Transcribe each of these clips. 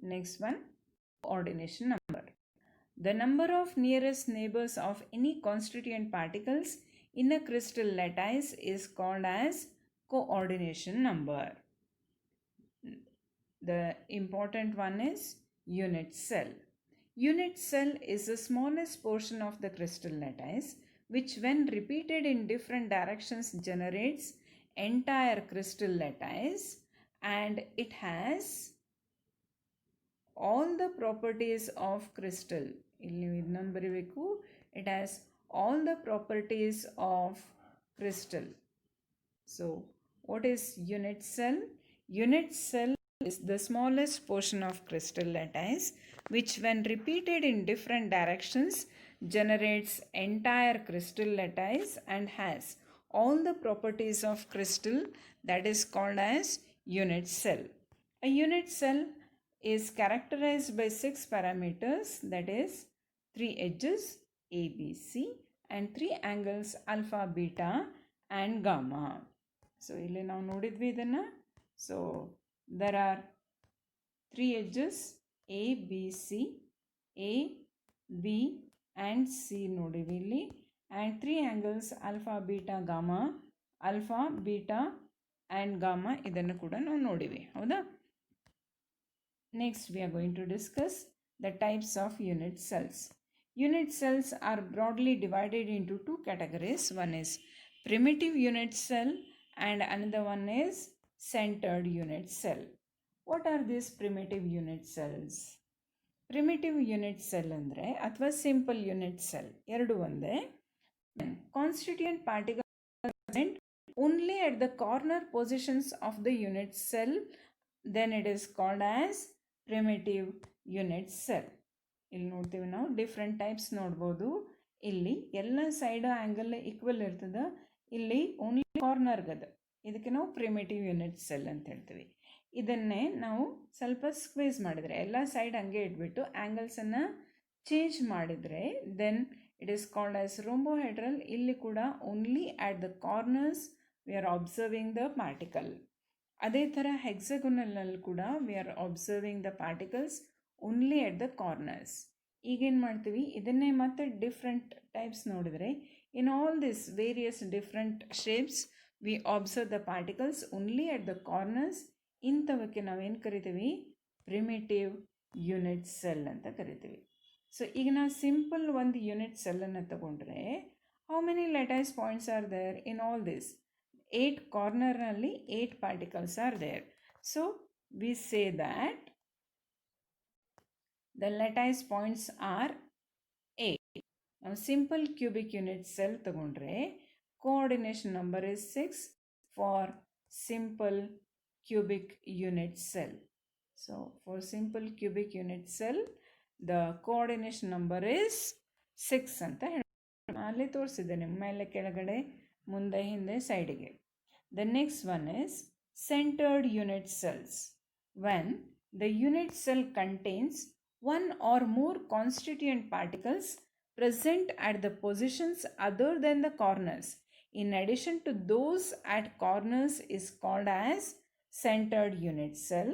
Next one, coordination number. The number of nearest neighbors of any constituent particles in a crystal lattice is called as coordination number. The important one is unit cell. Unit cell is the smallest portion of the crystal lattice, which when repeated in different directions generates entire crystal lattice, and it has all the properties of crystal. It has all the properties of crystal. So what is unit cell? Unit cell is the smallest portion of crystal lattice, which when repeated in different directions generates entire crystal lattice and has all the properties of crystal, that is called as unit cell. A unit cell is characterized by 6 parameters, that is 3 edges A, B, C and 3 angles alpha, beta and gamma. So ಇಲ್ಲಿ ನಾವು ನೋಡಿದ್ವಿ ಇದನ್ನ. So there are 3 edges A, B, C, A, B and C ನೋಡಿವಿ ಇಲ್ಲಿ, and 3 angles alpha, beta, gamma, alpha, beta and gamma ಇದನ್ನು ಕೂಡ ನಾವು ನೋಡಿವಿ, ಹೌದಾ? Next we are going to discuss the types of unit cells. Unit cells are broadly divided into 2 categories. One is primitive unit cell and another one is centered unit cell. What are these primitive unit cells? Primitive unit cell andre athwa simple unit cell eradu onde. Constituent particles present only at the corner positions of the unit cell, then it is called as primitive unit cell. ಇಲ್ಲಿ ನೋಡ್ತೀವಿ ನಾವು different types ನೋಡ್ಬೋದು. ಇಲ್ಲಿ ಎಲ್ಲ side angle equal ಇರ್ತದೆ, ಇಲ್ಲಿ only ಕಾರ್ನರ್ಗದ, ಇದಕ್ಕೆ ನಾವು ಪ್ರಿಮಿಟಿವ್ ಯೂನಿಟ್ ಸೆಲ್ ಅಂತ ಹೇಳ್ತೀವಿ. ಇದನ್ನೇ ನಾವು ಸ್ವಲ್ಪ ಸ್ಕ್ವೀಸ್ ಮಾಡಿದರೆ, ಎಲ್ಲ ಸೈಡ್ ಹಂಗೆ ಇಟ್ಬಿಟ್ಟು ಆ್ಯಂಗಲ್ಸನ್ನು ಚೇಂಜ್ ಮಾಡಿದರೆ then it is called as rhombohedral. ಇಲ್ಲಿ ಕೂಡ only at the corners we are observing the particle. ಅದೇ ಥರ ಹೆಕ್ಸಗೊನಲ್ನಲ್ಲಿ ಕೂಡ we are observing the particles only at the corners. ಈಗೇನು ಮಾಡ್ತೀವಿ, ಇದನ್ನೇ ಮತ್ತೆ ಡಿಫ್ರೆಂಟ್ ಟೈಪ್ಸ್ ನೋಡಿದರೆ in all this various different shapes we observe the particles only at the corners. ಇಂಥವಕ್ಕೆ ನಾವೇನು ಕರಿತೀವಿ, ಪ್ರಿಮಿಟಿವ್ ಯೂನಿಟ್ ಸೆಲ್ ಅಂತ ಕರಿತೀವಿ. ಸೊ ಈಗ ನಾವು ಸಿಂಪಲ್ ಒಂದು ಯೂನಿಟ್ ಸೆಲ್ಲನ್ನು ತಗೊಂಡ್ರೆ how many lattice points are there in all this? 8 ಕಾರ್ನರ್ನಲ್ಲಿ 8 particles are there. So we say that the lattice points are 8. Now simple cubic unit cell ತಗೊಂಡ್ರೆ coordination number is 6 for simple cubic unit cell. So for simple cubic unit cell the coordination number is 6 ಅಂತ ಹೇಳಿ ಅಲ್ಲಿ ತೋರಿಸಿದ್ದೇನೆ, ಮೇಲೆ ಕೆಳಗಡೆ ಮುಂದೆ ಹಿಂದೆ ಸೈಡಿಗೆ. The next one is centered unit cells. When the unit cell contains one or more constituent particles present at the positions other than the corners in addition to those at corners is called as centered unit cell.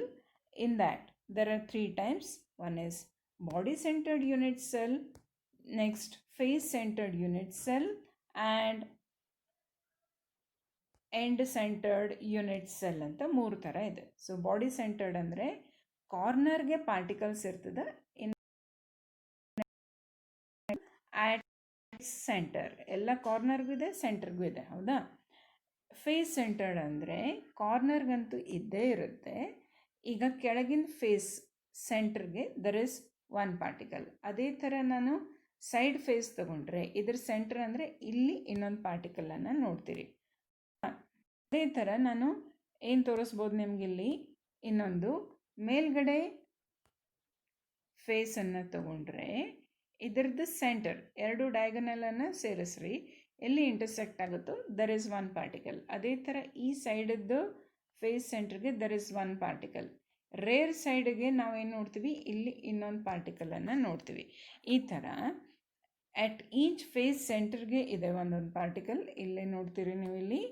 In that there are 3 types. One is body centered unit cell, next face centered unit cell and end centred unit cell ಅಂತ 3 ಥರ ಇದೆ. So body centred ಅಂದರೆ ಕಾರ್ನರ್ಗೆ particles ಇರ್ತದೆ, ಇನ್ ಆಟ್ centre ಎಲ್ಲ ಕಾರ್ನರ್ಗೂ ಇದೆ, ಸೆಂಟರ್ಗೂ ಇದೆ, ಹೌದಾ? Face centred ಅಂದರೆ ಕಾರ್ನರ್ಗಂತೂ ಇದ್ದೇ ಇರುತ್ತೆ. ಈಗ ಕೆಳಗಿನ ಫೇಸ್ ಸೆಂಟರ್ಗೆ ದರ್ ಇಸ್ 1 ಪಾರ್ಟಿಕಲ್. ಅದೇ ಥರ ನಾನು ಸೈಡ್ ಫೇಸ್ ತಗೊಂಡ್ರೆ ಇದ್ರ ಸೆಂಟರ್ ಅಂದರೆ ಇಲ್ಲಿ ಇನ್ನೊಂದು ಪಾರ್ಟಿಕಲನ್ನು ನೋಡ್ತೀರಿ. ಅದೇ ಥರ ನಾನು ಏನು ತೋರಿಸ್ಬೋದು ನಿಮಗಿಲ್ಲಿ, ಇನ್ನೊಂದು ಮೇಲ್ಗಡೆ ಫೇಸನ್ನು ತಗೊಂಡ್ರೆ ಇದರದ್ದು ಸೆಂಟರ್ 2 ಡಯಾಗನಲನ್ನು ಸೇರಿಸ್ರಿ, ಎಲ್ಲಿ ಇಂಟರ್ಸೆಕ್ಟ್ ಆಗುತ್ತೋ ದರ್ ಇಸ್ 1 ಪಾರ್ಟಿಕಲ್. ಅದೇ ಥರ ಈ ಸೈಡದ್ದು ಫೇಸ್ ಸೆಂಟರ್ಗೆ ದರ್ ಇಸ್ 1 ಪಾರ್ಟಿಕಲ್. ರೇರ್ ಸೈಡ್ಗೆ ನಾವೇನು ನೋಡ್ತೀವಿ, ಇಲ್ಲಿ ಇನ್ನೊಂದು ಪಾರ್ಟಿಕಲನ್ನು ನೋಡ್ತೀವಿ. ಈ ಥರ ಅಟ್ ಈಚ್ ಫೇಸ್ ಸೆಂಟರ್ಗೆ ಇದೆ ಒಂದೊಂದು ಪಾರ್ಟಿಕಲ್. ಇಲ್ಲೇ ನೋಡ್ತೀರಿ ನೀವು, ಇಲ್ಲಿ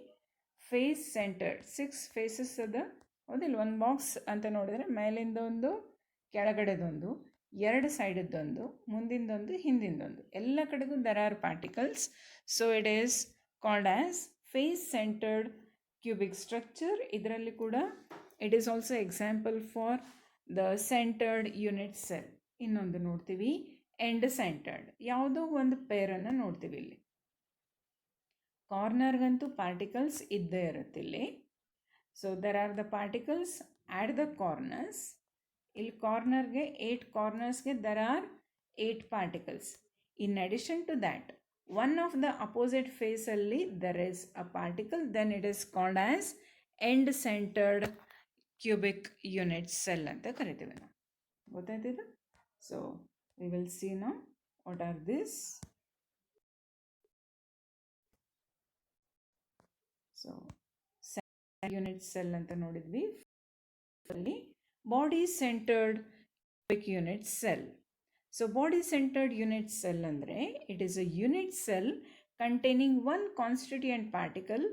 ಫೇಸ್ ಸೆಂಟರ್ಡ್ 6 ಫೇಸಸ್ ಅದ, ಹೌದಿಲ್ಲ? ಒಂದು ಬಾಕ್ಸ್ ಅಂತ ನೋಡಿದರೆ ಮೇಲಿಂದ ಒಂದು ಕೆಳಗಡೆದೊಂದು, ಎರಡು ಸೈಡದ್ದೊಂದು, ಮುಂದಿಂದೊಂದು, ಹಿಂದಿಂದೊಂದು, ಎಲ್ಲ ಕಡೆಗೂ there are particles. So it is called as face centred cubic structure. ಇದರಲ್ಲಿ ಕೂಡ it is also example for the centred unit cell. ಇನ್ನೊಂದು ನೋಡ್ತೀವಿ ಎಂಡ್ ಸೆಂಟರ್ಡ್. ಯಾವುದೋ ಒಂದು ಪೇರನ್ನು ನೋಡ್ತೀವಿ ಇಲ್ಲಿ. ಕಾರ್ನರ್ಗಂತೂ ಪಾರ್ಟಿಕಲ್ಸ್ ಇದ್ದೇ ಇರುತ್ತೆ ಇಲ್ಲಿ. So there are the particles at the corners. ಇಲ್ಲಿ ಕಾರ್ನರ್ಗೆ 8 ಕಾರ್ನರ್ಸ್ಗೆ there are 8 particles. In addition to that, one of the opposite ಫೇಸಲ್ಲಿ there is a particle, then it is called as end centered cubic unit cell ಅಂತ ಕರಿತೀವಿ ನಾವು. ಗೊತ್ತಾಯ್ತಿದೆ? So we will see now what are this. So unit cell ಅಂತ ನೋಡಿದ್ವಿ. Body centered cubic unit cell. So body centred unit cell ಅಂದರೆ it is a unit cell containing one constituent particle,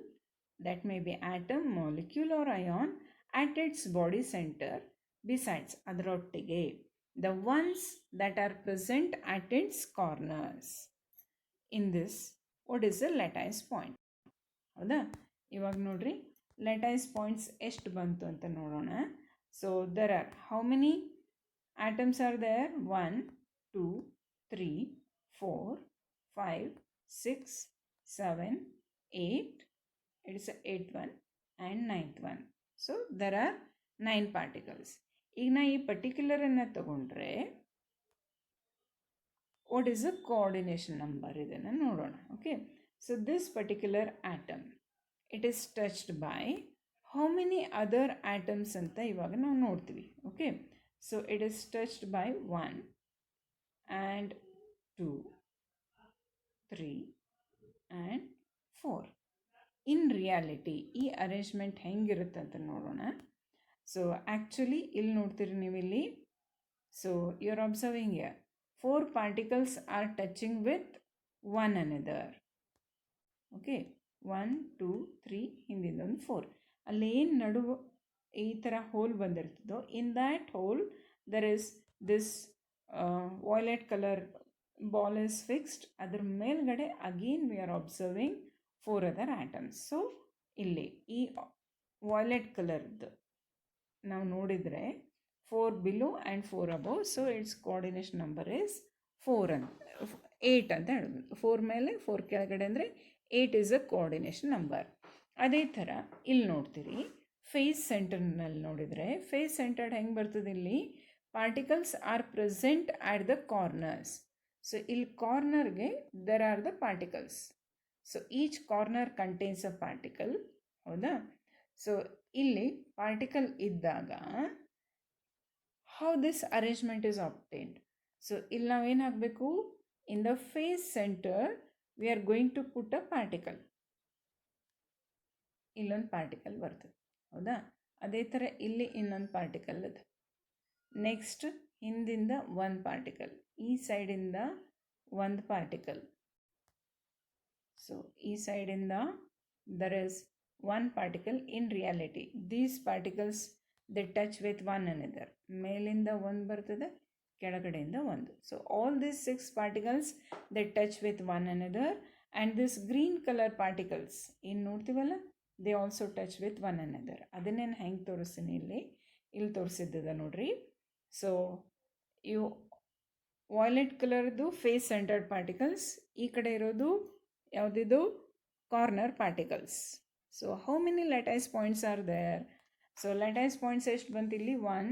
that may be atom, molecule or ion, at its body center. Besides ಅದರೊಟ್ಟಿಗೆ the ones that are present at its corners. In this, what is a lattice point? ಹೌದಾ? ಇವಾಗ ನೋಡ್ರಿ, lattice points ಎಷ್ಟು ಬಂತು ಅಂತ ನೋಡೋಣ. So there are how many atoms are there? 1, 2, 3, 4, 5, 6, 7, 8. It is the 8th one and 9th one. So there are 9 particles. ಈಗ ನಾ ಈ ಪರ್ಟಿಕ್ಯುಲರ್ ಅನ್ನು ತಗೊಂಡ್ರೆ what is the coordination number ಇದನ್ನು ನೋಡೋಣ. Okay, so this particular atom, it is touched by how many other atoms ಅಂತ ಇವಾಗ ನಾವು ನೋಡ್ತೀವಿ. Okay, so it is touched by 1 and 2, 3 and 4. In reality ಈ ಅರೇಂಜ್ಮೆಂಟ್ ಹೆಂಗಿರುತ್ತೆ ಅಂತ ನೋಡೋಣ. ಸೊ ಆ್ಯಕ್ಚುಲಿ ಇಲ್ಲಿ ನೋಡ್ತೀರಿ ನೀವು ಇಲ್ಲಿ. So you are observing here 4 particles are touching with one another. Okay, 1, 2, 3, ಹಿಂದಿಂದ ಒಂದು 4. ಅಲ್ಲೇನು ನಡುವೆ ಈ ಥರ ಹೋಲ್ ಬಂದಿರ್ತದೋ, in that hole there is this violet colour ball is fixed. ಅದರ ಮೇಲ್ಗಡೆ again we are observing 4 other atoms. So ಇಲ್ಲಿ ಈ ವಾಯ್ಲೆಟ್ ಕಲರ್ದು ನಾವು ನೋಡಿದರೆ 4 below and 4 above. So its coordination number is 4 ಅಂತ 8 ಅಂತ ಹೇಳ್ಬೋದು. 4 ಮೇಲೆ 4 ಕೆಳಗಡೆ ಅಂದರೆ 8 ಇಸ್ ಅ ಕೋಆರ್ಡಿನೇಷನ್ ನಂಬರ್. ಅದೇ ಥರ ಇಲ್ಲಿ ನೋಡ್ತೀರಿ ಫೇಸ್ ಸೆಂಟರ್ನಲ್ಲಿ ನೋಡಿದರೆ ಫೇಸ್ ಸೆಂಟರ್ಡ್ ಹೆಂಗೆ ಬರ್ತದೆ ಇಲ್ಲಿ, particles are present at the corners. So ಇಲ್ಲಿ ಕಾರ್ನರ್ಗೆ there are the particles. So each corner contains a particle. ಹೌದಾ? ಸೊ ಇಲ್ಲಿ ಪಾರ್ಟಿಕಲ್ ಇದ್ದಾಗ how this arrangement is obtained. So ಇಲ್ಲಿ ನಾವೇನು ಹಾಕಬೇಕು, in the face center we are going to put a particle. ಇಲ್ಲೊಂದು particle ಬರ್ತದೆ. ಹೌದಾ? ಅದೇ ಥರ ಇಲ್ಲಿ ಇನ್ನೊಂದು ಪಾರ್ಟಿಕಲ್ ಇದೆ. ನೆಕ್ಸ್ಟ್ ಹಿಂದಿಂದ ಒಂದು ಪಾರ್ಟಿಕಲ್, ಈ ಸೈಡಿಂದ ಒಂದು ಪಾರ್ಟಿಕಲ್. ಸೊ ಈ ಸೈಡಿಂದ there is one particle. In reality these particles they touch with one another. ಮೇಲಿಂದ ಒಂದು ಬರ್ತದೆ, ಕೆಳಗಡೆಯಿಂದ ಒಂದು. So all these 6 particles they touch with one another, and this green color particles ಏನು ನೋಡ್ತೀವಲ್ಲ, they also touch with one another. ಅದನ್ನೇನು ಹೆಂಗೆ ತೋರಿಸ್ತೀನಿ ಇಲ್ಲಿ ತೋರಿಸಿದ್ದದ ನೋಡ್ರಿ. ಸೊ ಇವು ವಾಯ್ಲೆಟ್ ಕಲರ್ದು ಫೇಸ್ ಸೆಂಟರ್ಡ್ ಪಾರ್ಟಿಕಲ್ಸ್, ಈ ಕಡೆ ಇರೋದು ಯಾವುದಿದು corner particles. So how many lattice points are there? So lattice points ಎಷ್ಟು ಬಂತು ಇಲ್ಲಿ? 1,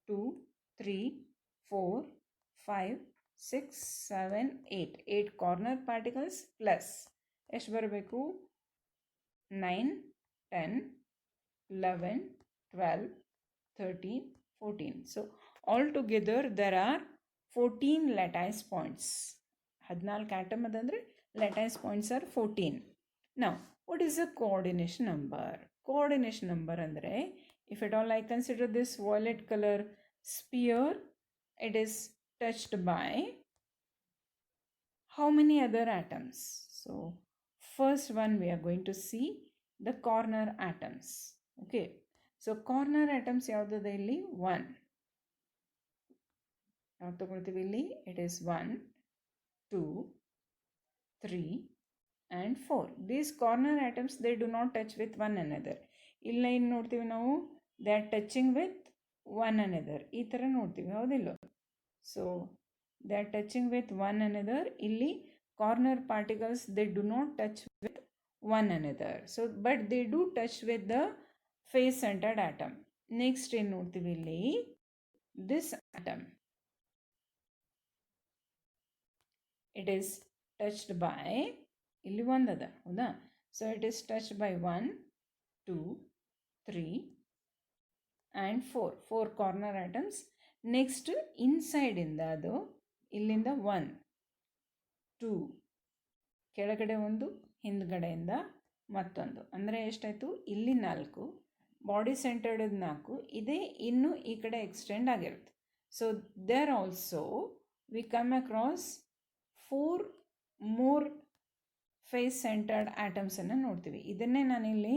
2, 3, 4, 5, 6, 7, 8. 8 ಕಾರ್ನರ್ ಪಾರ್ಟಿಕಲ್ಸ್ ಪ್ಲಸ್ ಎಷ್ಟು ಬರಬೇಕು? 9, 10, 11, 12, 13, 14. So altogether there are 14 lattice points. 14 atom adanದ್ರೆ lattice points are 14. Now what is the coordination number? Coordination number andre, if at all I consider this violet color sphere, it is touched by how many other atoms? So first one we are going to see the corner atoms. Okay, so corner atoms ಯಾವುದಿದೆ ಇಲ್ಲಿ? 1. ನಾವು ತಗೊಳ್ತೀವಿ ಇಲ್ಲಿ it is 1 2 3 and 4. These corner atoms, they do not touch with one another. ಇಲ್ಲಿ ಏನು ನೋಡ್ತೀವಿ ನಾವು, they are touching with one another. ಈ ಥರ ನೋಡ್ತೀವಿ, ಹೌದಿಲ್ಲ? So they are touching with one another. ಇಲ್ಲಿ corner particles, they do not touch with one another. So but they do touch with the face centered atom. Next ಏನು ನೋಡ್ತೀವಿ ಇಲ್ಲಿ, this atom, it is touched by, ಇಲ್ಲಿ ಒಂದದ, ಹೌದಾ? So it is touched by 1 2 3 and 4 corner items. Next ಇನ್ಸೈಡಿಂದ ಅದು ಇಲ್ಲಿಂದ 1 2 ಕೆಳಗಡೆ ಒಂದು, ಹಿಂದ್ಗಡೆಯಿಂದ ಮತ್ತೊಂದು, ಅಂದರೆ ಎಷ್ಟಾಯಿತು? ಇಲ್ಲಿ 4, ಬಾಡಿ ಸೆಂಟರ್ಡ್ 4, ಇದೇ ಇನ್ನೂ ಈ ಕಡೆ ಎಕ್ಸ್ಟೆಂಡ್ ಆಗಿರುತ್ತೆ. So there also we come across 4 more face centered ಆಟಮ್ಸನ್ನು ನೋಡ್ತೀವಿ. ಇದನ್ನೇ ನಾನಿಲ್ಲಿ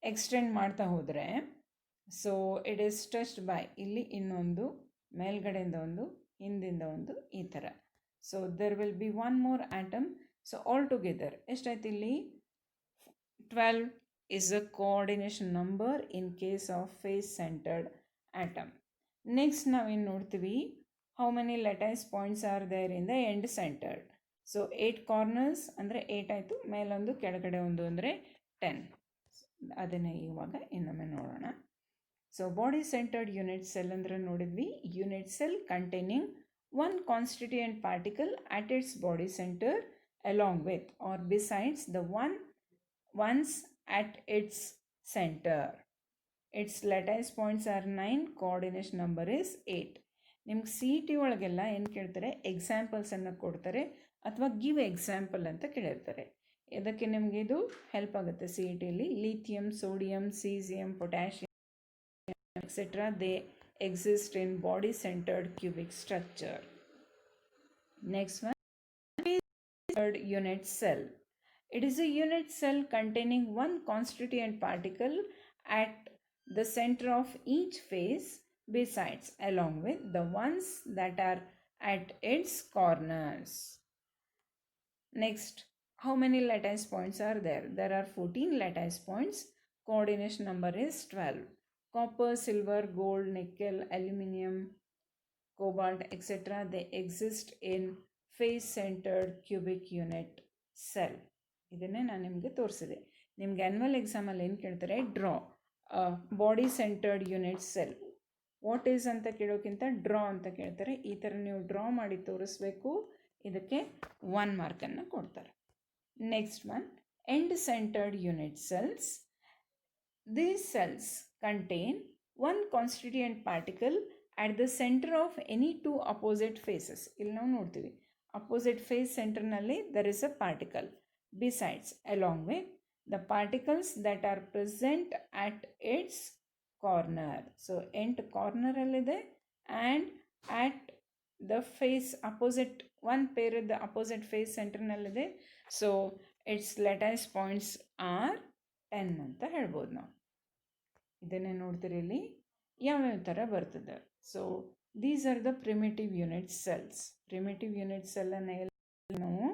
ಎಕ್ಸ್ಟೆಂಡ್ ಮಾಡ್ತಾ ಹೋದರೆ, so it is touched by, ಇಲ್ಲಿ ಇನ್ನೊಂದು, ಮೇಲ್ಗಡೆಯಿಂದ ಒಂದು, ಹಿಂದಿಂದ ಒಂದು, ಈ ಥರ. So there will be 1 more atom. So all together ಎಷ್ಟಾಯ್ತು ಇಲ್ಲಿ? 12 is a coordination number in case of face centered atom. Next ನಾವೇನು ನೋಡ್ತೀವಿ, how many lattice points are there in the end centered. So 8 corners ಅಂದರೆ 8 ಆಯಿತು, ಮೇಲೊಂದು ಕೆಳಗಡೆ ಒಂದು ಅಂದರೆ 10. ಅದನ್ನೇ ಇವಾಗ ಇನ್ನೊಮ್ಮೆ ನೋಡೋಣ. So body centred unit cell ಅಂದರೆ ನೋಡಿದ್ವಿ, unit cell containing one constituent particle at its body center along with or besides the ones at its center. Its lattice points are 9, coordination number is 8. ನಿಮ್ಗೆ C T ಒಳಗೆಲ್ಲ ಏನು ಕೇಳ್ತಾರೆ, ಎಕ್ಸಾಂಪಲ್ಸನ್ನು ಕೊಡ್ತಾರೆ ಅಥವಾ give example ಅಂತ ಕೇಳಿರ್ತಾರೆ. ಇದಕ್ಕೆ ನಿಮಗೆ ಇದು ಹೆಲ್ಪ್ ಆಗುತ್ತೆ. ಸಿ ಇ ಟಿಯಲ್ಲಿ lithium, sodium, caesium, potassium etcetera, they exist in body centered cubic structure. Next one is unit cell. It is a unit cell containing one constituent particle at the center of each face besides along with the ones that are at its corners. Next, how many lattice points are there? There are 14 lattice points. Coordination number is 12. Copper, silver, gold, nickel, aluminum, cobalt, etc. They exist in face-centered cubic unit cell. ಇದನ್ನೇ ನಾನು ನಿಮಗೆ ತೋರಿಸಿದೆ. ನಿಮ್ಗೆ annual ಎಕ್ಸಾಮಲ್ಲಿ ಏನು ಕೇಳ್ತಾರೆ, draw body centred unit cell. What is ಅಂತ ಕೇಳೋಕ್ಕಿಂತ ಡ್ರಾ ಅಂತ ಕೇಳ್ತಾರೆ. ಈ ಥರ ನೀವು ಡ್ರಾ ಮಾಡಿ ತೋರಿಸ್ಬೇಕು, ಇದಕ್ಕೆ 1 ಮಾರ್ಕನ್ನು ಕೊಡ್ತಾರೆ. Next one, end centred unit cells. These cells contain one constituent particle at the center of any two opposite faces. ಇಲ್ಲಿ ನಾವು ನೋಡ್ತೀವಿ, ಅಪೋಸಿಟ್ ಫೇಸ್ ಸೆಂಟರ್ನಲ್ಲಿ there is a particle. Besides, along with the particles that are present at its corner. So end corner ಅಲ್ಲಿದೆ and at the face opposite, one pair of the opposite face ಸೆಂಟರ್ನಲ್ಲಿದೆ. So its lattice points are 10 ಅಂತ ಹೇಳ್ಬೋದು ನಾವು. ಇದನ್ನೇ ನೋಡ್ತೀರಿ ಇಲ್ಲಿ ಯಾವ್ಯಾವ ಥರ ಬರ್ತದೆ. So these are the primitive unit cells. Primitive unit ಸೆಲ್ಲನ್ನು ನಾವು,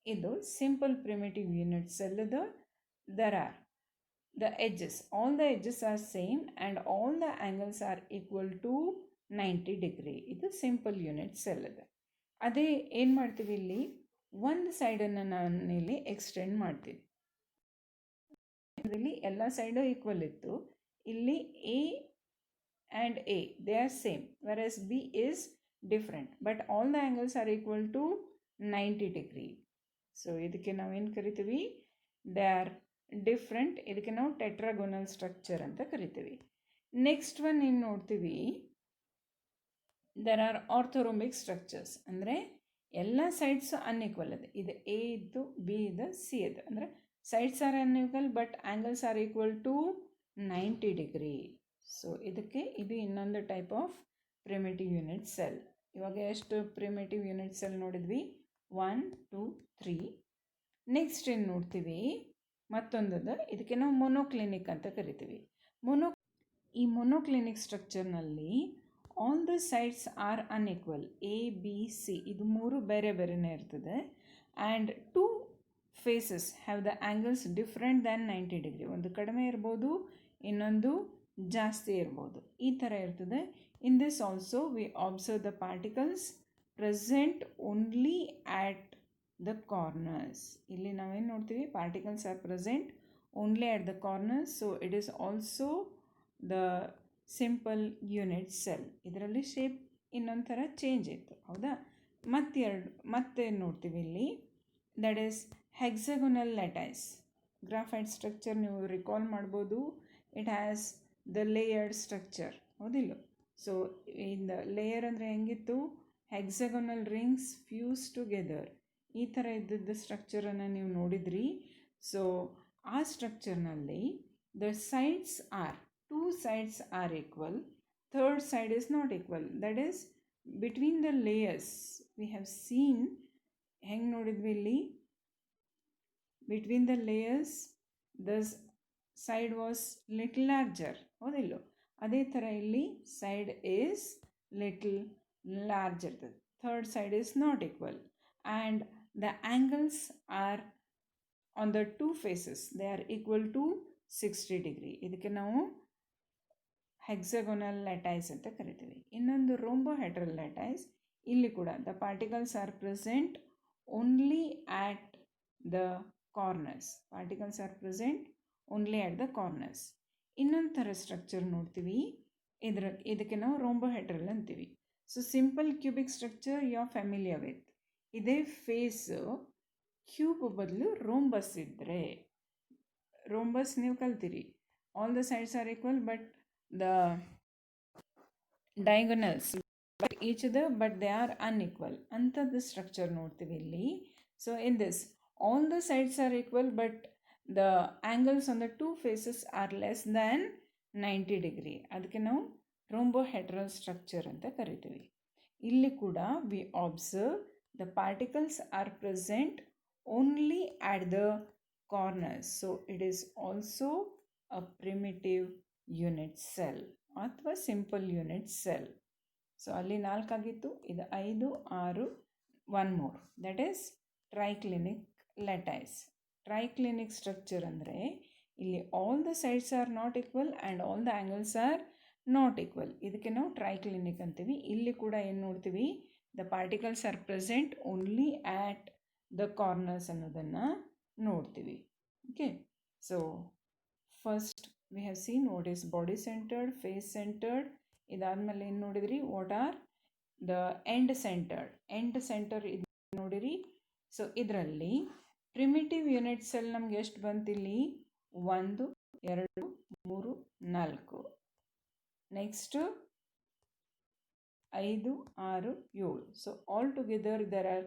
ಇದು ಸಿಂಪಲ್ ಪ್ರಿಮಿಟಿವ್ ಯೂನಿಟ್ ಸೆಲ್ಲದ there are the edges, all the edges are same and all the angles are equal to 90 degree. ಇದು ಸಿಂಪಲ್ ಯೂನಿಟ್ ಸೆಲ್ ಇದೆ. ಅದೇ ಏನು ಮಾಡ್ತೀವಿ, ಇಲ್ಲಿ ಒಂದು ಸೈಡನ್ನು ನಾನು ಇಲ್ಲಿ ಎಕ್ಸ್ಟೆಂಡ್ ಮಾಡ್ತೀನಿ. ಇದರಲ್ಲಿ ಎಲ್ಲ ಸೈಡು ಈಕ್ವಲ್ ಇತ್ತು, ಇಲ್ಲಿ A and A they are same, versus B is different, but all the angles are equal to 90 degree. So ಇದಕ್ಕೆ ನಾವೇನು ಕರಿತೀವಿ, ದೇ ಆರ್ ಡಿಫ್ರೆಂಟ್. ಇದಕ್ಕೆ ನಾವು ಟೆಟ್ರಾಗೋನಲ್ ಸ್ಟ್ರಕ್ಚರ್ ಅಂತ ಕರಿತೀವಿ. ನೆಕ್ಸ್ಟ್ ಒನ್ ಏನು ನೋಡ್ತೀವಿ, ದೆರ್ ಆರ್ ಆರ್ಥೋರೋಮಿಕ್ ಸ್ಟ್ರಕ್ಚರ್ಸ್. ಅಂದರೆ ಎಲ್ಲ ಸೈಡ್ಸು ಅನ್ಈಕ್ವಲ್ ಇದೆ. ಇದು ಎ ಇದ್ದು, ಬಿ ಇದೆ, ಸಿ ಇದೆ. ಅಂದರೆ sides are unequal but angles are equal to 90 degree. So ಇದಕ್ಕೆ ಇದು ಇನ್ನೊಂದು type of primitive unit cell. ಇವಾಗ ಎಷ್ಟು ಪ್ರಿಮಿಟಿವ್ ಯೂನಿಟ್ ಸೆಲ್ ನೋಡಿದ್ವಿ, 1 2 3. ನೆಕ್ಸ್ಟ್ ಏನು ನೋಡ್ತೀವಿ, ಮತ್ತೊಂದದು, ಇದಕ್ಕೆ ನಾವು ಮೊನೋಕ್ಲಿನಿಕ್ ಅಂತ ಕರಿತೀವಿ. ಈ ಮೊನೋಕ್ಲಿನಿಕ್ ಸ್ಟ್ರಕ್ಚರ್ನಲ್ಲಿ all the sides are unequal, A B C ಇದು ಮೂರು ಬೇರೆ ಬೇರೆನೇ ಇರ್ತದೆ. And two faces have the angles different than 90 degree. ಒಂದು ಕಡಿಮೆ ಇರ್ಬೋದು, ಇನ್ನೊಂದು ಜಾಸ್ತಿ ಇರ್ಬೋದು, ಈ ಥರ ಇರ್ತದೆ. In this also we observe the particles present only at the corners. ಇಲ್ಲಿ ನಾವೇನು ನೋಡ್ತೀವಿ, particles are present only at the corners. So it is also the simple unit cell. ಇದರಲ್ಲಿ ಶೇಪ್ ಇನ್ನೊಂದು ಥರ ಚೇಂಜ್ ಇತ್ತು, ಹೌದಾ? ಮತ್ತೆ ನೋಡ್ತೀವಿ ಇಲ್ಲಿ, that is hexagonal lattice. Graphite structure ನೀವು ರಿಕಾಲ್ ಮಾಡ್ಬೋದು. It has the layered structure, ಹೌದಿಲ್ಲ? ಸೊ ಇಂದ ಲೇಯರ್ ಅಂದರೆ ಹೆಂಗಿತ್ತು, ಹೆಕ್ಸಾಗೋನಲ್ ರಿಂಗ್ಸ್ ಫ್ಯೂಸ್ ಟುಗೆದರ್, ಈ ಥರ ಇದ್ದದ್ದು ಸ್ಟ್ರಕ್ಚರನ್ನು ನೀವು ನೋಡಿದ್ರಿ. ಸೊ ಆ ಸ್ಟ್ರಕ್ಚರ್ನಲ್ಲಿ the sides are, two sides are equal, third side is not equal. That is between the layers we have seen, ಹೆಂಗೆ ನೋಡಿದ್ವಿ ಇಲ್ಲಿ, between the layers the side was little larger, ಹೌದಿಲ್ಲ? ಅದೇ ಥರ ಇಲ್ಲಿ ಸೈಡ್ ಈಸ್ ಲಿಟಲ್ ಲಾರ್ಜ್ ಇರ್ತದೆ. Third side is not equal and the angles are on the two faces they are equal to 60 degree. ಇದಕ್ಕೆ ನಾವು ಹೆಕ್ಸಾಗೋನಲ್ ಲ್ಯಾಟೈಸ್ ಅಂತ ಕರಿತೀವಿ. ಇನ್ನೊಂದು ರೋಂಬೋಹೆಡ್ರಲ್ ಲ್ಯಾಟೈಸ್. ಇಲ್ಲಿ ಕೂಡ the particles are present only at the corners. Particles are present only at the corners. ಇನ್ನೊಂದು ಥರ structure ನೋಡ್ತೀವಿ, ಇದಕ್ಕೆ ನಾವು ರೋಂಬೋಹೆಡ್ರಲ್ ಅಂತೀವಿ. So simple cubic structure you are familiar with. ಇದೇ ಫೇಸ್ ಕ್ಯೂಬ್ ಬದಲು ರೋಂಬಸ್ ಇದ್ದರೆ, ರೋಂಬಸ್ ನೀವು ಕಲ್ತೀರಿ, all the sides are equal but the diagonals each ಅದ ಬಟ್ ದೇ ಆರ್ ಅನ್ಇಕ್ವಲ್ ಅಂಥದ್ದು ಸ್ಟ್ರಕ್ಚರ್ ನೋಡ್ತೀವಿ ಇಲ್ಲಿ. So in this all the sides are equal but the angles on the two faces are less than 90 degree. ಅದಕ್ಕೆ ನಾವು rhombohedral structure ಅಂತ ಕರಿತೀವಿ. ಇಲ್ಲಿ ಕೂಡ we observe the particles are present only at the corners. So it is also a primitive unit cell ಅಥವಾ simple unit cell. So ಅಲ್ಲಿ 4 ಆಗಿತ್ತು, ಇದು 5, 6, 1 more, that is triclinic lattice. Triclinic structure ಅಂದರೆ ಇಲ್ಲಿ all the sides are not equal and all the angles are not equal. ಇದಕ್ಕೆ ನಾವು triclinic ಅಂತೀವಿ. ಇಲ್ಲಿ ಕೂಡ ಏನು ನೋಡ್ತೀವಿ, the particles are present only at the corners ಅನ್ನೋದನ್ನು ನೋಡ್ತೀವಿ. Okay, so first we have seen what is body centred, face centred. ಇದಾದಮೇಲೆ ಏನು ನೋಡಿದ್ರಿ, what are the end centred. End center ಇದು ನೋಡಿರಿ. ಸೊ ಇದರಲ್ಲಿ ಪ್ರಿಮಿಟಿವ್ ಯೂನಿಟ್ ಸೆಲ್ ನಮ್ಗೆ ಎಷ್ಟು ಬಂತಿಲ್ಲಿ, 1, 2, 3, 4. Next 5, 6, 7. So all together there are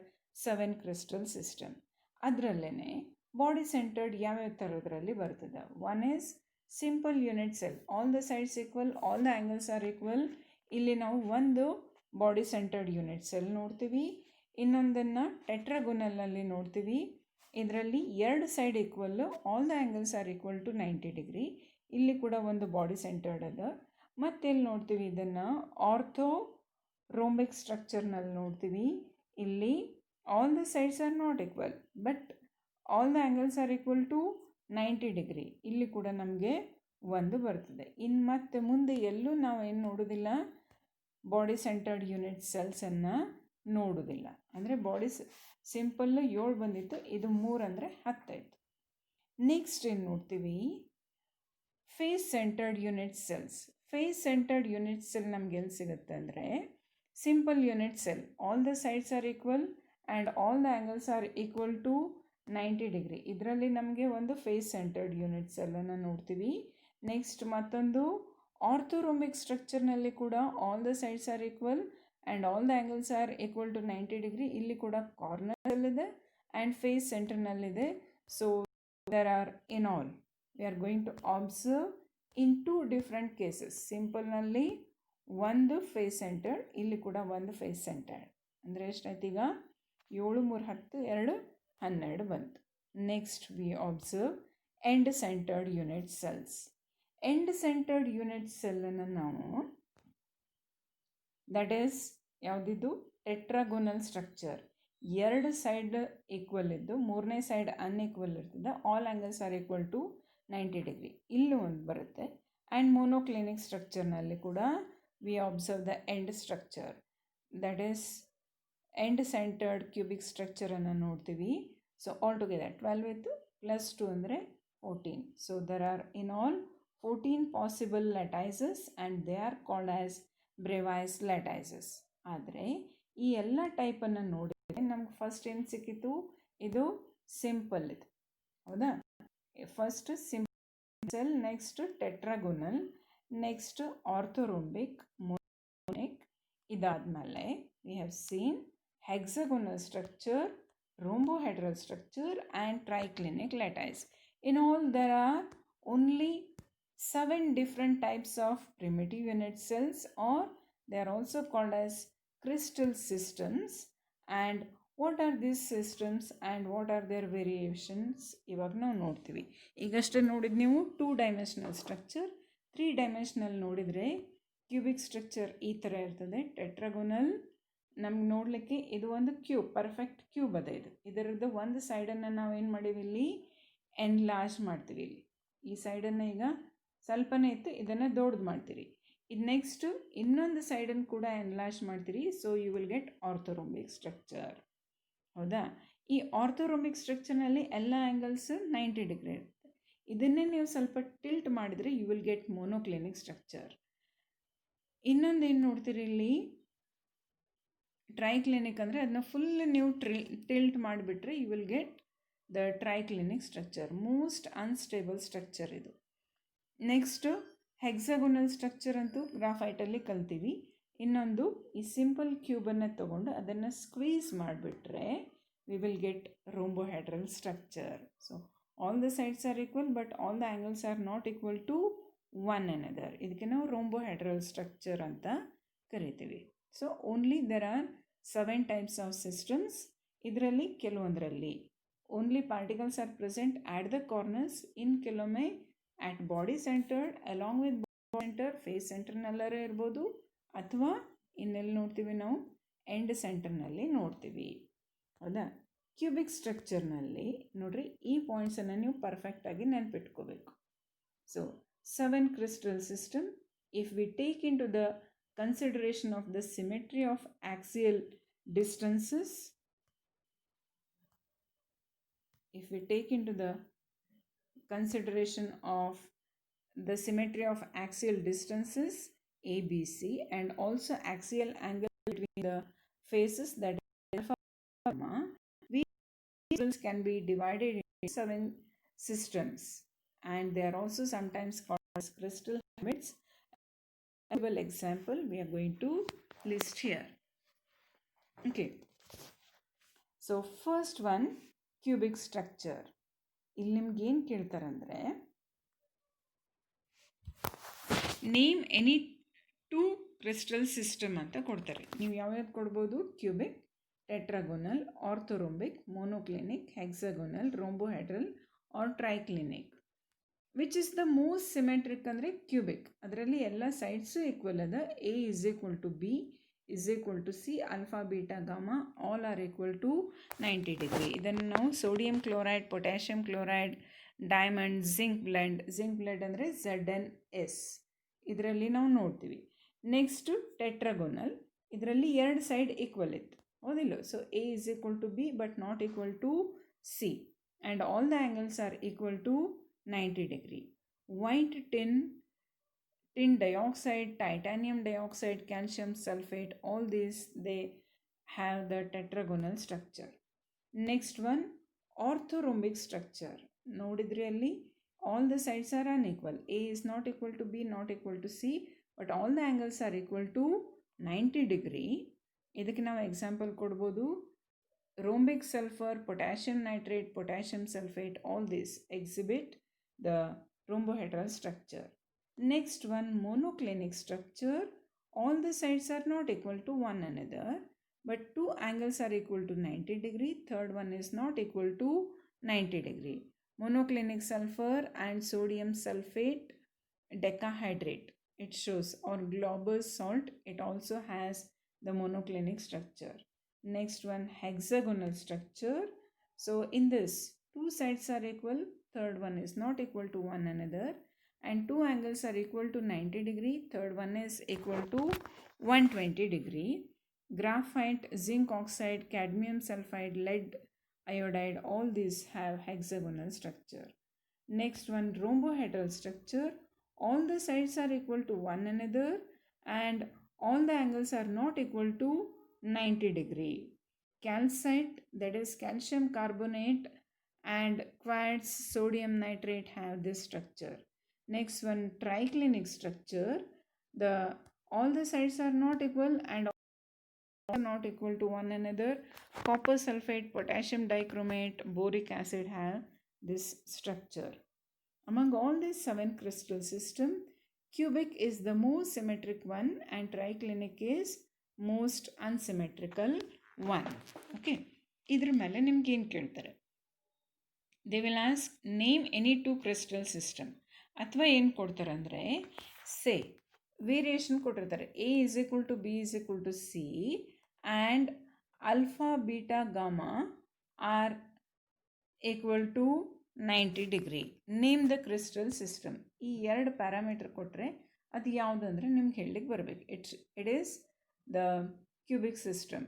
7 crystal system. ಅದರಲ್ಲೇ body centred ಯಾವ್ಯಾವ ಥರದ್ರಲ್ಲಿ ಬರ್ತದೆ. One is simple unit cell, all the sides equal, all the angles are equal. ಇಲ್ಲಿ ನಾವು ಒಂದು ಬಾಡಿ ಸೆಂಟರ್ಡ್ ಯೂನಿಟ್ ಸೆಲ್ ನೋಡ್ತೀವಿ. ಇನ್ನೊಂದನ್ನು ಟೆಟ್ರಾಗೋನಲಲ್ಲಿ ನೋಡ್ತೀವಿ. ಇದರಲ್ಲಿ 2 side equal, all the angles are equal to 90 degree. ಇಲ್ಲಿ ಕೂಡ ಒಂದು ಬಾಡಿ ಸೆಂಟರ್ಡ್ ಅದ. ಮತ್ತೆಲ್ಲಿ ನೋಡ್ತೀವಿ, ಇದನ್ನು ಆರ್ಥೋ ರೋಂಬಿಕ್ ಸ್ಟ್ರಕ್ಚರ್ನಲ್ಲಿ ನೋಡ್ತೀವಿ. ಇಲ್ಲಿ all the sides are not equal but all the angles are equal to 90 degree. ಇಲ್ಲಿ ಕೂಡ ನಮಗೆ ಒಂದು ಬರ್ತದೆ. ಇನ್ನು ಮತ್ತೆ ಮುಂದೆ ಎಲ್ಲೂ ನಾವು ಏನು ನೋಡೋದಿಲ್ಲ, ಬಾಡಿ ಸೆಂಟರ್ಡ್ ಯೂನಿಟ್ ಸೆಲ್ಸನ್ನು ನೋಡೋದಿಲ್ಲ. ಅಂದರೆ ಬಾಡಿ ಸಿಂಪಲ್ಲು 7 ಬಂದಿತ್ತು, ಇದು 3 ಅಂದರೆ 10 ಆಯಿತು. ನೆಕ್ಸ್ಟ್ ಏನು ನೋಡ್ತೀವಿ, face centred unit cells. Face centred unit cell ನಮ್ಗೆ ಎಲ್ಲಿ ಸಿಗುತ್ತೆ ಅಂದರೆ, simple unit cell, all the sides are equal and all the angles are equal to 90 degree. ಇದರಲ್ಲಿ ನಮಗೆ ಒಂದು ಫೇಸ್ ಸೆಂಟರ್ಡ್ ಯೂನಿಟ್ ಸೆಲ್ಲನ್ನು ನೋಡ್ತೀವಿ. ನೆಕ್ಸ್ಟ್ ಮತ್ತೊಂದು ಆರ್ಥೋರೋಂಬಿಕ್ ಸ್ಟ್ರಕ್ಚರ್ನಲ್ಲಿ ಕೂಡ all the sides are equal and all the angles are equal to 90 degree. ಇಲ್ಲಿ ಕೂಡ ಕಾರ್ನರಲ್ಲಿದೆ ಆ್ಯಂಡ್ ಫೇಸ್ ಸೆಂಟರ್ನಲ್ಲಿದೆ. So there are in all we are going to observe in 2 different cases. ಸಿಂಪಲ್ನಲ್ಲಿ ಒಂದು ಫೇಸ್ ಸೆಂಟರ್ಡ್, ಇಲ್ಲಿ ಕೂಡ ಒಂದು ಫೇಸ್ ಸೆಂಟರ್ಡ್. ಅಂದರೆ ಎಷ್ಟಾಯ್ತು ಈಗ, 7, 3, 10, 2, 12 ಬಂತು. Next we observe end centred unit cells. End centred unit ಸೆಲ್ಲನ್ನು ನಾವು ದಟ್ ಈಸ್ ಯಾವುದಿದು ಟೆಟ್ರಾಗೋನಲ್ ಸ್ಟ್ರಕ್ಚರ್. ಎರಡು ಸೈಡ್ ಈಕ್ವಲ್ ಇದ್ದು ಮೂರನೇ ಸೈಡ್ ಅನ್ಈಕ್ವಲ್ ಇರ್ತದೆ. All angles are equal to 90 degree. ಇಲ್ಲೂ ಒಂದು ಬರುತ್ತೆ. ಆ್ಯಂಡ್ ಮೋನೋಕ್ಲಿನಿಕ್ ಸ್ಟ್ರಕ್ಚರ್ನಲ್ಲಿ ಕೂಡ we observe the end structure, that is end centered cubic ಸ್ಟ್ರಕ್ಚರನ್ನು ನೋಡ್ತೀವಿ. ಸೊ ಆಲ್ ಟುಗೆದರ್ 12 with +2 ಅಂದರೆ 14. So there are in all 14 possible ಲ್ಯಾಟೈಸಸ್ and they are called as Bravais lattices. ಆದರೆ ಈ ಎಲ್ಲ ಟೈಪನ್ನು ನೋಡಿದರೆ ನಮ್ಗೆ ಫಸ್ಟ್ ಏನು ಸಿಕ್ಕಿತು? ಇದು ಸಿಂಪಲ್ ಇದು, ಹೌದಾ? First simple, next tetragonal, next orthorhombic, monoclinic. ಇದಾದಮೇಲೆ we have seen hexagonal structure, rhombohedral structure and triclinic lattice. In all, there are only 7 different types of primitive unit cells, or they are also called as crystal systems. And what are these systems and what are their variations? ಇವಾಗ ನಾವು ನೋಡ್ತೀವಿ. ಈಗಷ್ಟೇ ನೋಡಿದ ನೀವು 2 dimensional structure, 3 dimensional ನೋಡಿದರೆ cubic structure ಈ ಥರ ಇರ್ತದೆ. ಟೆಟ್ರಾಗೋನಲ್ ನಮ್ಗೆ ನೋಡಲಿಕ್ಕೆ ಇದು ಒಂದು ಕ್ಯೂಬ್, ಪರ್ಫೆಕ್ಟ್ ಕ್ಯೂಬ್ ಅದ. ಇದರದ್ದು ಒಂದು ಸೈಡನ್ನು ನಾವು ಏನು ಮಾಡೀವಿ, ಇಲ್ಲಿ ಎನ್ಲಾರ್ಜ್ ಮಾಡ್ತೀವಿ. ಇಲ್ಲಿ ಈ ಸೈಡನ್ನು ಈಗ ಸ್ವಲ್ಪನೇ ಇತ್ತು, ಇದನ್ನು ದೊಡ್ಡದು ಮಾಡ್ತೀರಿ. ಇದು ನೆಕ್ಸ್ಟು ಇನ್ನೊಂದು ಸೈಡನ್ನು ಕೂಡ ಎನ್ಲಾರ್ಜ್ ಮಾಡ್ತೀರಿ. So you will get orthorhombic structure, ಹೌದಾ? ಈ ಆರ್ಥೋರೊಂಬಿಕ್ ಸ್ಟ್ರಕ್ಚರ್ನಲ್ಲಿ ಎಲ್ಲ ಆ್ಯಂಗಲ್ಸ್ 90 ಡಿಗ್ರಿ ಇರುತ್ತೆ. ಇದನ್ನೇ ನೀವು ಸ್ವಲ್ಪ ಟಿಲ್ಟ್ ಮಾಡಿದರೆ you will get monoclinic structure. ಇನ್ನೊಂದು ಏನು ನೋಡ್ತೀರಿ ಇಲ್ಲಿ, ಟ್ರೈಕ್ಲಿನಿಕ್ ಅಂದರೆ ಅದನ್ನ ಫುಲ್ ನೀವು ಟಿಲ್ಟ್ ಮಾಡಿಬಿಟ್ರೆ you will get the triclinic structure. Most unstable structure ಇದು. ನೆಕ್ಸ್ಟು ಹೆಕ್ಸಾಗೋನಲ್ ಸ್ಟ್ರಕ್ಚರ್ ಅಂತೂ ಗ್ರಾಫೈಟಲ್ಲಿ ಕಲ್ತೀವಿ. ಇನ್ನೊಂದು ಈ ಸಿಂಪಲ್ ಕ್ಯೂಬನ್ನು ತೊಗೊಂಡು ಅದನ್ನು ಸ್ಕ್ವೀಸ್ ಮಾಡಿಬಿಟ್ರೆ we will get rhombohedral structure. So all the sides are equal but all the angles are not equal to one another. ಇದಕ್ಕೆ ನಾವು ರೋಂಬೋಹೆಡ್ರಲ್ ಸ್ಟ್ರಕ್ಚರ್ ಅಂತ ಕರಿತೀವಿ. So only there are 7 types of systems. ಇದರಲ್ಲಿ ಕೆಲವೊಂದರಲ್ಲಿ only particles are present at the corners, ಇನ್ ಕೆಲವೊಮ್ಮೆ at body centered, along with body center, face ಸೆಂಟರ್ನಲ್ಲರೇ ಇರ್ಬೋದು, ಅಥವಾ ಇನ್ನೆಲ್ಲಿ ನೋಡ್ತೀವಿ ನಾವು ಎಂಡ್ ಸೆಂಟರ್ನಲ್ಲಿ ನೋಡ್ತೀವಿ, ಹೌದಾ? ಕ್ಯೂಬಿಕ್ ಸ್ಟ್ರಕ್ಚರ್ನಲ್ಲಿ ನೋಡ್ರಿ, ಈ ಪಾಯಿಂಟ್ಸನ್ನು ನೀವು ಪರ್ಫೆಕ್ಟಾಗಿ ನೆನಪಿಟ್ಕೋಬೇಕು. So 7 crystal system. If we take into the consideration of the symmetry of axial distances, if we take into the consideration of the symmetry of axial distances ABC and also axial angle between the faces, that is alpha gamma, these can be divided into 7 systems and they are also sometimes called as crystal hermits. Example we are going to list here. Okay, so first one, cubic structure. ಇಲ್ಲಿ ನಿಮ್ಗೆ ಏನು ಕೇಳ್ತಾರೆ ಅಂದರೆ, name any 2 crystal system ಅಂತ ಕೊಡ್ತಾರೆ. ನೀವು ಯಾವ್ಯಾವ್ದು ಕೊಡ್ಬೋದು? Cubic, tetragonal, orthorhombic, monoclinic, hexagonal, rhombohedral or triclinic. Which is the most symmetric ಅಂದರೆ ಕ್ಯೂಬಿಕ್. ಅದರಲ್ಲಿ ಎಲ್ಲ ಸೈಡ್ಸು ಈಕ್ವಲ್ ಅದ. A is equal to B is equal to C, alpha beta gamma all are equal to 90 degree. ಇದನ್ನು ನಾವು sodium chloride, potassium chloride, diamond, zinc blende ಅಂದರೆ ZnS ಇದರಲ್ಲಿ ನಾವು ನೋಡ್ತೀವಿ. ನೆಕ್ಸ್ಟು ಟೆಟ್ರಾಗೋನಲ್, ಇದರಲ್ಲಿ 2 ಸೈಡ್ ಈಕ್ವಲ್ ಇತ್ತು, ಹೌದಿಲ್ಲ? So A is equal to B but not equal to C and all the angles are equal to 90 degree. White tin dioxide, titanium dioxide, calcium sulfate, all these they have the tetragonal structure. Next one, orthorhombic structure. ನೋಡಿದ್ರಿ ಅಲ್ಲಿ all the sides are unequal. A is not equal to B, not equal to C, but all the angles are equal to 90 degree. ಇದಕ್ಕೆ ನಾವು example ಕೊಡ್ಬೋದು. Rhombic sulfur, potassium nitrate, potassium sulfate, all these exhibit the rhombohedral structure. Next one, monoclinic structure. All the sides are not equal to one another, but 2 angles are equal to 90 degree. Third one is not equal to 90 degree. Monoclinic sulfur and sodium sulfate decahydrate. it shows, or globose salt, it also has the monoclinic structure. Next one, hexagonal structure. So in this, two sides are equal, third one is not equal to one another, and two angles are equal to 90 degree, third one is equal to 120 degree. Graphite, zinc oxide, cadmium sulfide, lead iodide, all these have hexagonal structure. Next one, rhombohedral structure. All the sides are equal to one another and all the angles are not equal to 90 degree. Calcite, that is calcium carbonate, and quartz sodium nitrate have this structure. Next one, triclinic structure. The all the sides are not equal and are not equal to one another. Copper sulfate, potassium dichromate, boric acid have this structure. Among all these 7 crystal system, cubic is the most symmetric one and triclinic is most unsymmetrical one. Okay. ಇದರ ಮೇಲೆ ನಿಮ್ಗೆ ಏನು ಕೇಳ್ತಾರೆ? They will ask name any two crystal system. ಅಥವಾ ಏನು ಕೊಡ್ತಾರೆ ಅಂದರೆ, say variation ಕೊಟ್ಟಿರ್ತಾರೆ. A is equal to B is equal to C and alpha, beta, gamma are equal to 90 degree. Name the crystal system. ಈ ಎರಡು parameter ಕೊಟ್ಟರೆ ಅದು ಯಾವುದು ಅಂದರೆ ನಿಮ್ಗೆ ಹೇಳಲಿಕ್ಕೆ ಬರಬೇಕು. It is the cubic system.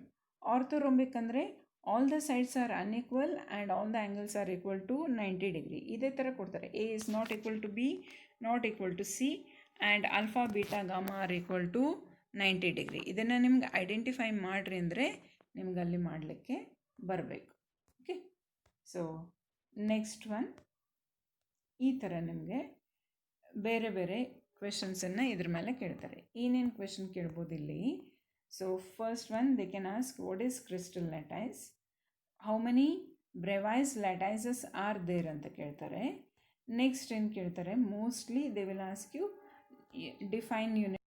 Orthorhombic ಅಂದರೆ all the sides are unequal and all the angles are equal to 90 degree. ಇದೇ ಥರ ಕೊಡ್ತಾರೆ. A is not equal to B, not equal to C and alpha beta gamma are equal to 90 degree. ಇದನ್ನು ನಿಮ್ಗೆ identify ಮಾಡಿರಿ ಅಂದರೆ ನಿಮ್ಗೆ ಅಲ್ಲಿ ಮಾಡಲಿಕ್ಕೆ ಬರಬೇಕು. ಓಕೆ. ಸೊ ನೆಕ್ಸ್ಟ್ ಒನ್, ಈ ಥರ ನಿಮಗೆ ಬೇರೆ ಬೇರೆ ಕ್ವೆಶನ್ಸನ್ನು ಇದ್ರ ಮೇಲೆ ಕೇಳ್ತಾರೆ. ಏನೇನು ಕ್ವೆಶನ್ ಕೇಳ್ಬೋದು ಇಲ್ಲಿ? So first one, they can ask what is crystal lattice, how many Bravais lattices are there ಅಂತ ಕೇಳ್ತಾರೆ. ನೆಕ್ಸ್ಟ್ ಏನು ಕೇಳ್ತಾರೆ, mostly they will ask you define unit.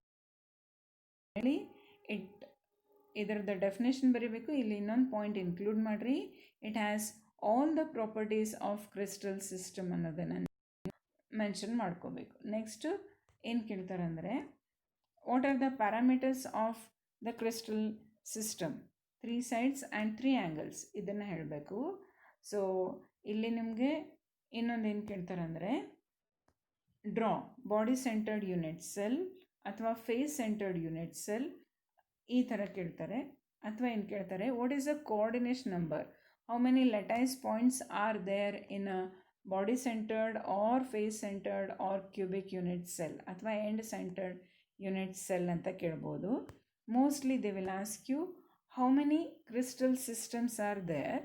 ಇದರದ ಡೆಫಿನೇಷನ್ ಬರೀಬೇಕು. ಇಲ್ಲಿ ಇನ್ನೊಂದು ಪಾಯಿಂಟ್ ಇನ್ಕ್ಲೂಡ್ ಮಾಡಿರಿ, it has all the properties of crystal system ಅನ್ನೋದನ್ನು ಮೆನ್ಷನ್ ಮಾಡ್ಕೋಬೇಕು. ನೆಕ್ಸ್ಟ್ ಏನು ಕೇಳ್ತಾರೆ ಅಂದರೆ, what are the parameters of the crystal system, 3 sides and 3 angles, ಇದನ್ನು ಹೇಳಬೇಕು. ಸೊ ಇಲ್ಲಿ ನಿಮಗೆ ಇನ್ನೊಂದು ಏನು ಕೇಳ್ತಾರೆ ಅಂದರೆ, draw body centred unit cell ಅಥವಾ ಫೇಸ್ ಸೆಂಟರ್ಡ್ ಯೂನಿಟ್ ಸೆಲ್, ಈ ಥರ ಕೇಳ್ತಾರೆ. ಅಥವಾ ಏನು ಕೇಳ್ತಾರೆ, what is the coordination number, how many lattice points are there in a body centered or face centered or cubic unit cell ಅಥವಾ end centred unit cell ಅಂತ ಕೇಳ್ಬೋದು. Mostly they will ask you how many crystal systems are there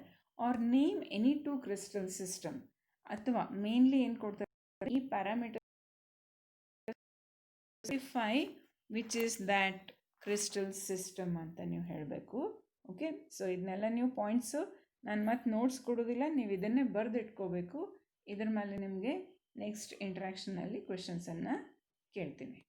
or name any two crystal system. ಅಥವಾ mainly ಏನು ಕೊಡ್ತಾರೆ, ಈ parameter specify which is that crystal system ಅಂತ ನೀವು ಹೇಳಬೇಕು. ಓಕೆ. ಸೊ ಇದನ್ನೆಲ್ಲ ನೀವು ಪಾಯಿಂಟ್ಸು ನಾನು ಮತ್ತೆ ನೋಟ್ಸ್ ಕೊಡೋದಿಲ್ಲ, ನೀವು ಇದನ್ನೇ ಬರೆದಿಟ್ಕೋಬೇಕು. ಇದ್ರ ಮೇಲೆ ನಿಮಗೆ ನೆಕ್ಸ್ಟ್ ಇಂಟ್ರಾಕ್ಷನಲ್ಲಿ ಕ್ವೆಶನ್ಸನ್ನು ಕೇಳ್ತೀನಿ.